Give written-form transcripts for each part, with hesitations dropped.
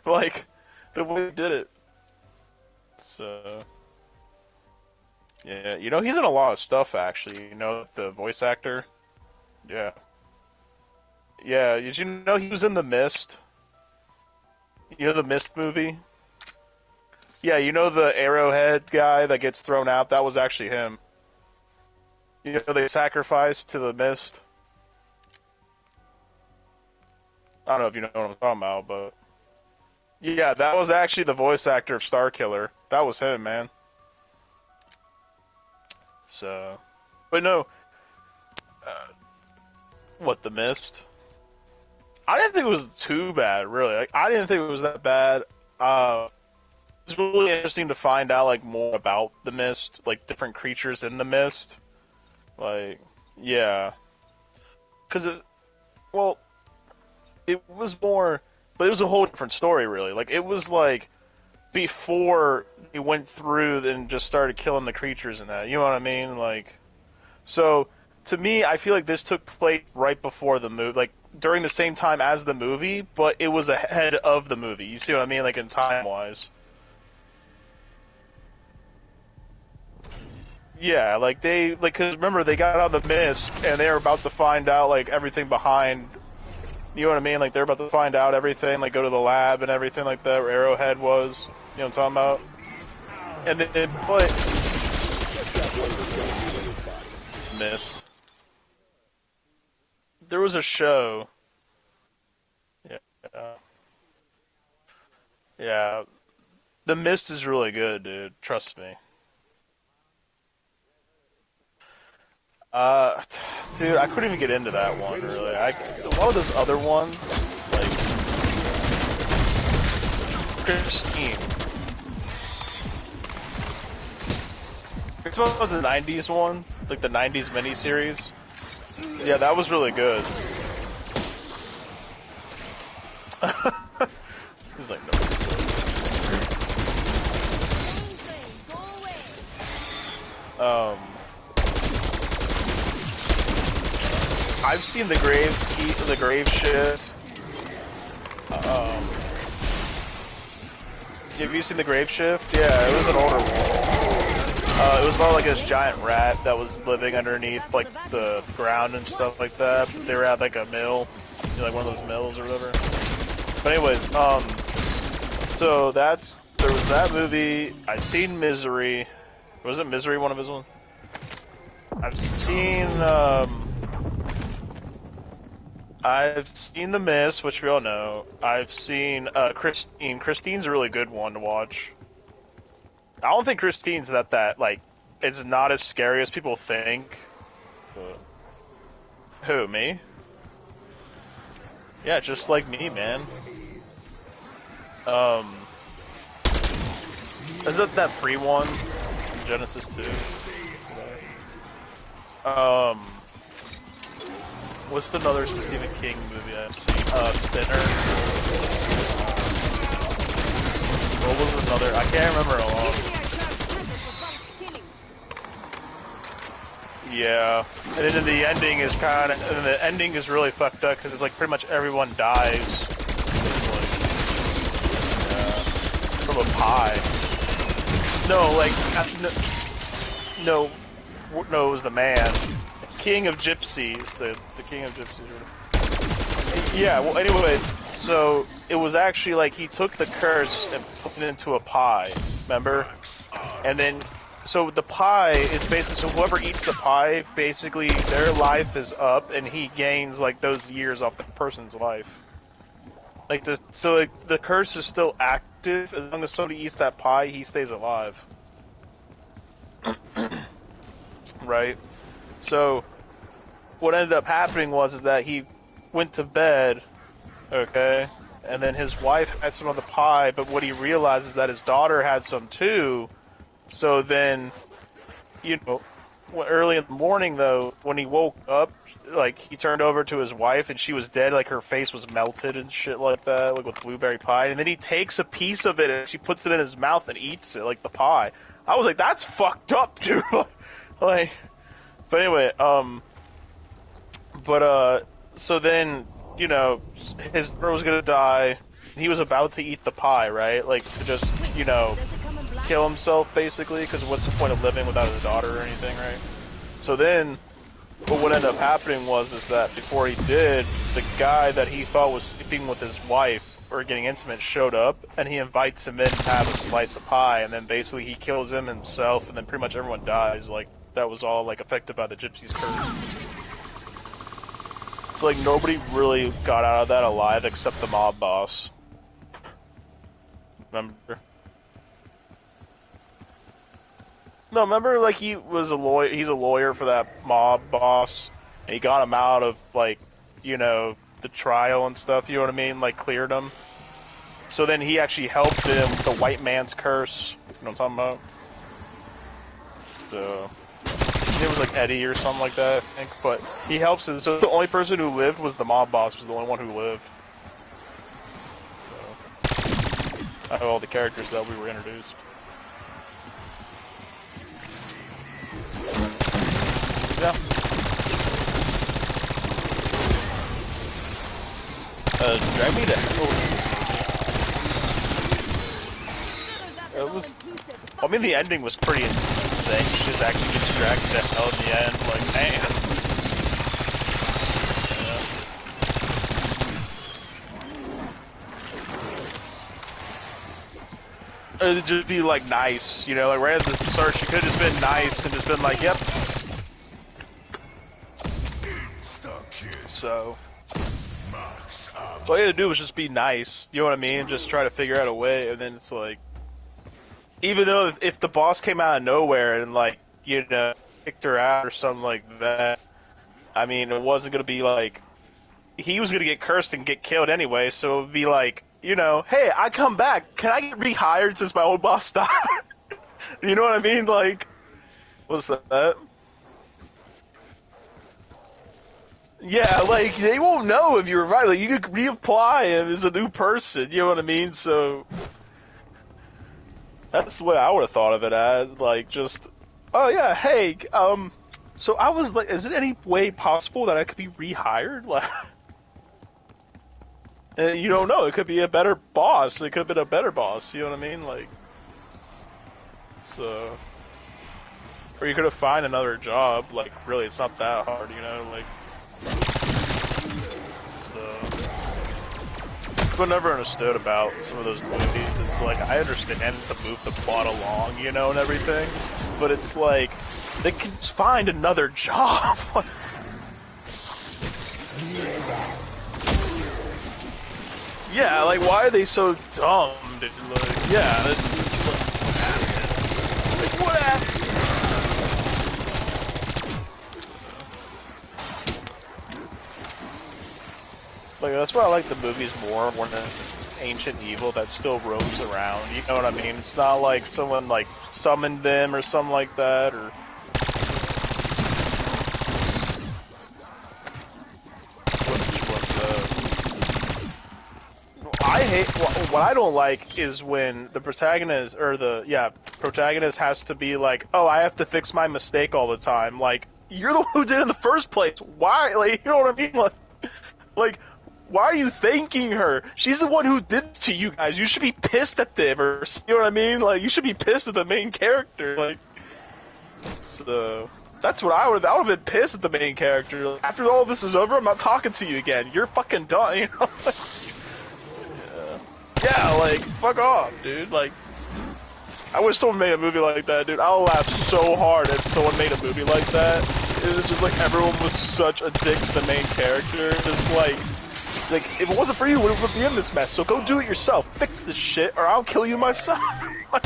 Like, the way he did it. So, yeah, you know, he's in a lot of stuff, actually. You know, the voice actor? Yeah. Yeah, did you know he was in The Mist? You know the Mist movie? Yeah, you know the arrowhead guy that gets thrown out? That was actually him. You know they sacrificed to the Mist? I don't know if you know what I'm talking about, but... Yeah, that was actually the voice actor of Starkiller. That was him, man. So... But no... what, The Mist? I didn't think it was too bad, really. Like, I didn't think it was that bad. It's really interesting to find out, like, more about the Mist, like, different creatures in the Mist. Like, yeah. Because well, it was more, but it was a whole different story, really. Like, it was, like, before he went through and just started killing the creatures and that, you know what I mean? Like, so, to me, I feel like this took place right before the movie, like, during the same time as the movie, but it was ahead of the movie, you see what I mean, like, in time-wise. Yeah, like cause remember they got out of the mist and they were about to find out like everything behind, you know what I mean? Like they're about to find out everything, like go to the lab and everything like that, where Arrowhead was, you know what I'm talking about? And then but Mist. There was a show. Yeah. Yeah. The Mist is really good, dude. Trust me. Uh, dude, I couldn't even get into that one, really. A lot of those other ones, like, Christine. It's about the 90s one, like the 90s miniseries. Yeah, that was really good. He's like, no. I've seen the grave shift. Have you seen the grave shift? Yeah, it was an older one. It was about like this giant rat that was living underneath like the ground and stuff like that. They were at like a mill, you know, like one of those mills or whatever. But anyways, so there was that movie. I've seen Misery. Wasn't Misery one of his ones? I've seen The Mist, which we all know. I've seen Christine. Christine's a really good one to watch. I don't think Christine's that like it's not as scary as people think. But... Who, me? Yeah, just like me, man. Is that free one? Genesis 2. What's another Stephen King movie I've seen? Thinner. What was another? I can't remember a lot. Yeah, and then the ending is the ending is really fucked up because it's like pretty much everyone dies. Like, from a pie. No, it was the man. King of Gypsies, the King of Gypsies. Yeah, well, anyway, so it was actually like he took the curse and put it into a pie, remember? And then, so the pie is basically, so whoever eats the pie, basically their life is up and he gains like those years off the person's life. Like the curse is still active as long as somebody eats that pie, he stays alive. Right? So, what ended up happening was that he went to bed, okay, and then his wife had some of the pie, but what he realized is that his daughter had some too, so then, you know, early in the morning though, when he woke up, like, he turned over to his wife and she was dead, like her face was melted and shit like that, like with blueberry pie, and then he takes a piece of it and she puts it in his mouth and eats it, like the pie. I was like, that's fucked up, dude. Like, but anyway, so then, you know, his girl was gonna die, he was about to eat the pie, right? Like, to just, you know, kill himself, basically, because what's the point of living without a daughter or anything, right? So then, but what ended up happening was that before he did, the guy that he thought was sleeping with his wife, or getting intimate, showed up, and he invites him in to have a slice of pie, and then basically he kills him himself, and then pretty much everyone dies. Like, that was all, like, affected by the gypsy's curse. So, like, nobody really got out of that alive except the mob boss. Remember? No, remember, like, he was a lawyer, he's a lawyer for that mob boss, and he got him out of, like, you know, the trial and stuff, you know what I mean? Like, cleared him. So then he actually helped him with the white man's curse. You know what I'm talking about? So, it was like Eddie or something like that, I think, but he helps him. So the only person who lived was the mob boss, was the only one who lived. So, out of all the characters that we were introduced. Yeah. Drag me to hell. It was. I mean, the ending was pretty insane. She just actually gets dragged to hell in the end. Like, man. Yeah. It'd just be like nice, you know, like right at the start, she could have just been nice and just been like, yep. So. All you had to do was just be nice, you know what I mean? Just try to figure out a way, and then it's like, even though if the boss came out of nowhere and, like, you know, kicked her out or something like that, I mean, it wasn't gonna be like, he was gonna get cursed and get killed anyway, so it would be like, you know, hey, I come back, can I get rehired since my old boss died? You know what I mean? Like, what's that? Yeah, like, they won't know if you're right. Like, you could reapply him as a new person, you know what I mean? So, that's the way I would have thought of it as. Like, just, oh yeah, hey, so I was like, is it any way possible that I could be rehired? Like, and you don't know, it could be a better boss. It could have been a better boss, you know what I mean? Like, so, or you could have found another job. Like, really, it's not that hard, you know, like. What I never understood about some of those movies, it's like, I understand to move the plot along, you know, and everything, but it's like, they can just find another job. Yeah, like, why are they so dumb, dude? Like, yeah, it's just like, what happened? Like, that's why I like the movies more when it's ancient evil that still roams around, you know what I mean? It's not like someone, like, summoned them or something like that, or... I hate... What I don't like is when the protagonist, or protagonist has to be like, oh, I have to fix my mistake all the time. Like, you're the one who did it in the first place. Why? Like, you know what I mean? Like, why are you thanking her? She's the one who did this to you guys. You should be pissed at them, or you know what I mean? Like, you should be pissed at the main character. Like, so that's what I would have been pissed at the main character. Like, after all this is over, I'm not talking to you again. You're fucking done. You know? Yeah, like, fuck off, dude. Like, I wish someone made a movie like that, dude. I'll laugh so hard if someone made a movie like that. It was just like everyone was such a dick to the main character. Just like if it wasn't for you, we would be in this mess. So go do it yourself. Fix this shit, or I'll kill you myself. Right?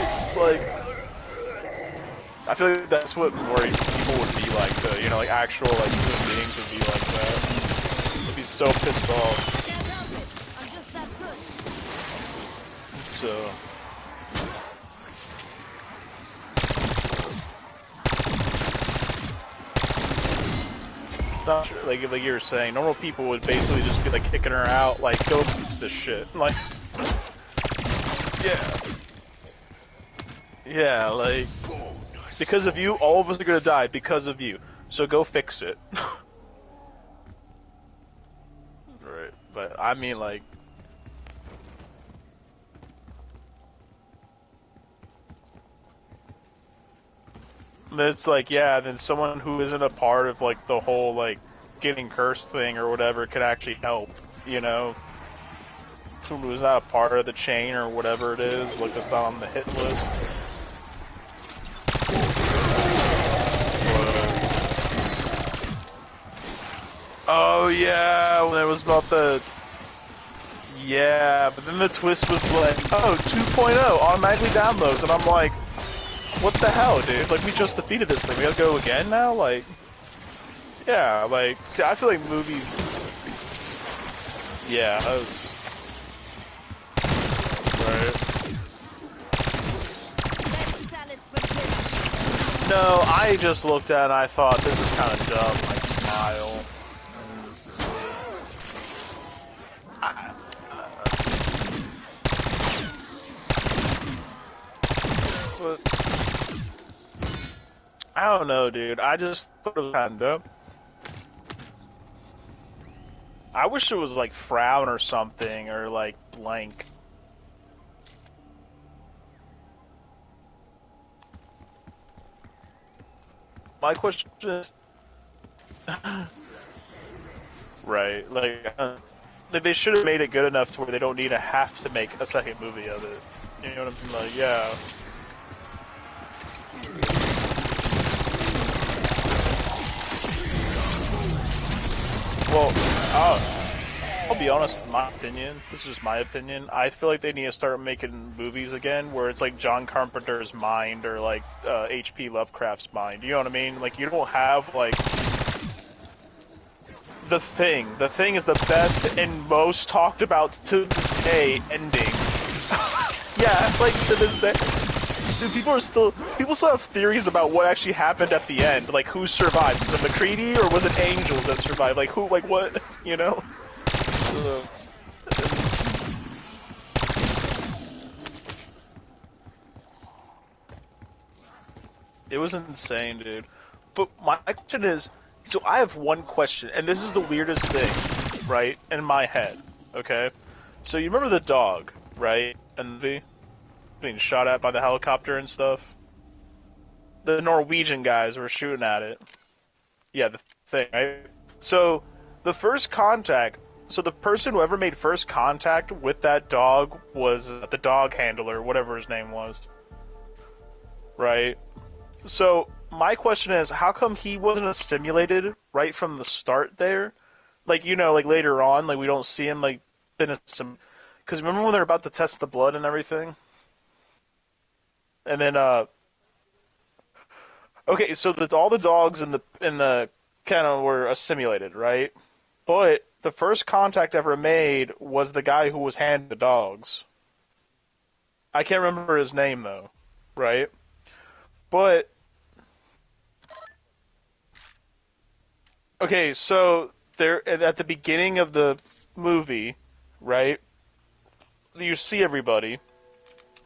It's like, I feel like that's what more people would be like, though. You know, like actual like human beings would be like that. They'd be so pissed off. So. Not sure, like you were saying, normal people would basically just be like kicking her out, like, go fix this shit. Like, yeah, like, because of you, all of us are gonna die because of you. So go fix it. Right, but I mean, like, it's like, yeah, then someone who isn't a part of, like, the whole, like, getting cursed thing or whatever could actually help, you know? Someone who's not a part of the chain or whatever it is, like, that's not on the hit list. Oh, yeah, when it was about the... Yeah, but then the twist was like, oh, 2.0 automatically downloads, and I'm like, what the hell, dude? Like, we just defeated this thing. We gotta go again now? Like, yeah, like, see, I feel like movies... Yeah, that was... Right. No, I just looked at it and I thought, this is kind of dumb, like, smile. I don't know, dude. I just thought it was kind of dumb. I wish it was like frown or something, or like blank. My question is... Right, like, they should have made it good enough to where they don't need to have to make a second movie of it. You know what I mean? Like, yeah. Well, I'll be honest, in my opinion, this is just my opinion, I feel like they need to start making movies again where it's like John Carpenter's Mind or like H.P. Lovecraft's Mind, you know what I mean? Like, you don't have, like, The Thing. The Thing is the best and most talked about to this day ending. Yeah, like, to this day. Dude, people still have theories about what actually happened at the end. Like, who survived? Was it McCready or was it Angels that survived? Like, who, like, what? You know? It was insane, dude. But my question is, so I have one question, and this is the weirdest thing, right, in my head, okay? So you remember the dog, right, and being shot at by the helicopter and stuff? The Norwegian guys were shooting at it. Yeah, the thing, right? So, the first contact, so the person who ever made first contact with that dog was the dog handler, whatever his name was. Right? So, my question is, how come he wasn't stimulated right from the start there? Like, you know, like later on, like we don't see him, like, in some... Because remember when they're about to test the blood and everything? And then, okay, so all the dogs in the kennel were assimilated, right? But the first contact ever made was the guy who was handing the dogs. I can't remember his name though, right? But okay, so there at the beginning of the movie, right? You see everybody.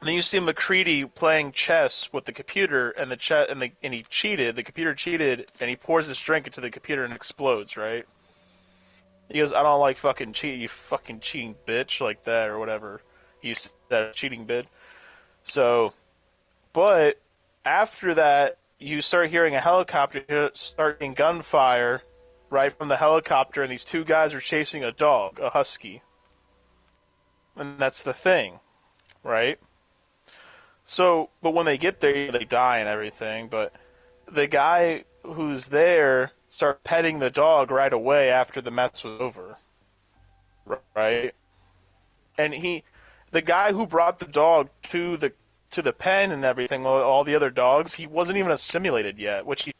And then you see McCready playing chess with the computer, and and he cheated. The computer cheated, and he pours his drink into the computer and explodes. Right? He goes, "I don't like fucking cheat, you fucking cheating bitch," like that or whatever. He said that cheating bid. So, but after that, you start hearing a helicopter starting gunfire right from the helicopter, and these two guys are chasing a dog, a husky, and that's the thing, right? So, but when they get there, they die and everything, but the guy who's there starts petting the dog right away after the mess was over. Right? And the guy who brought the dog to the pen and everything, all the other dogs, he wasn't even assimilated yet, which he